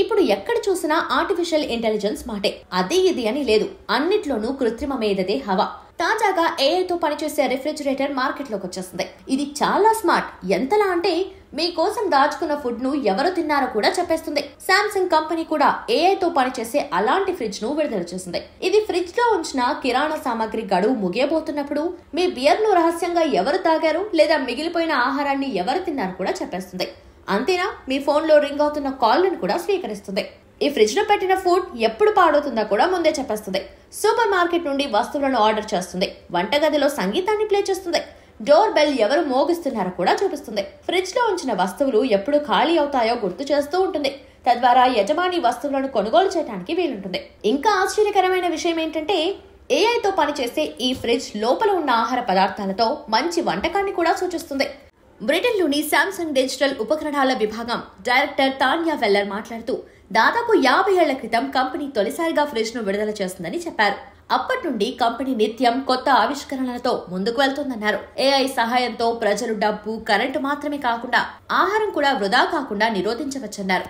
ఇప్పుడు ఎక్కడ చూసినా ఆర్టిఫిషియల్ ఇంటెలిజెన్స్ మాటే. అది ఇది అని లేదు, అన్నిట్లోనూ కృత్రిమ మేధదే హవా. తాజాగా ఏఐతో పనిచేసే రిఫ్రిజిరేటర్ మార్కెట్లోకి వచ్చేసింది. ఇది చాలా స్మార్ట్. ఎంతలా అంటే మీకోసం దాచుకున్న ఫుడ్ ను ఎవరు తిన్నారో కూడా చెప్పేస్తుంది. శాంసంగ్ కంపెనీ కూడా ఏఐతో పనిచేసే అలాంటి ఫ్రిడ్జ్ ను విడుదల చేసింది. ఇది ఫ్రిడ్జ్ లో ఉంచిన కిరాణా సామాగ్రి గడువు ముగియబోతున్నప్పుడు మీ బియర్ ను రహస్యంగా ఎవరు తాగారు లేదా మిగిలిపోయిన ఆహారాన్ని ఎవరు తిన్నారో కూడా చెప్పేస్తుంది. అంతేనా, మీ ఫోన్ లో రింగ్ అవుతున్న కాల్లను కూడా స్వీకరిస్తుంది. ఈ ఫ్రిడ్జ్ లో పెట్టిన ఫుడ్ ఎప్పుడు పాడవుతుందో కూడా ముందే చెప్పేస్తుంది. సూపర్ మార్కెట్ నుండి వస్తువులను ఆర్డర్ చేస్తుంది. వంటగదిలో సంగీతాన్ని ప్లే చేస్తుంది. డోర్ బెల్ ఎవరు మోగిస్తున్నారో కూడా చూపిస్తుంది. ఫ్రిడ్జ్ లో ఉంచిన వస్తువులు ఎప్పుడు ఖాళీ అవుతాయో గుర్తు చేస్తూ ఉంటుంది. తద్వారా యజమాని వస్తువులను కొనుగోలు చేయడానికి వీలుంటుంది. ఇంకా ఆశ్చర్యకరమైన విషయం ఏంటంటే ఏఐతో పనిచేసే ఈ ఫ్రిడ్జ్ లోపల ఉన్న ఆహార పదార్థాలతో మంచి వంటకాన్ని కూడా సూచిస్తుంది. బ్రిటన్లోని శాంసంగ్ డిజిటల్ ఉపకరణాల విభాగం డైరెక్టర్ తాన్యా వెల్లర్ మాట్లాడుతూ దాదాపు 50 ఏళ్ల క్రితం కంపెనీ తొలిసారిగా ఫ్రిడ్జ్ ను విడుదల చేస్తుందని చెప్పారు. అప్పటి నుండి కంపెనీ నిత్యం కొత్త ఆవిష్కరణలతో ముందుకు వెళ్తోందన్నారు. ఏఐ సహాయంతో ప్రజలు డబ్బు, కరెంటు మాత్రమే కాకుండా ఆహారం కూడా వృధా కాకుండా నిరోధించవచ్చన్నారు.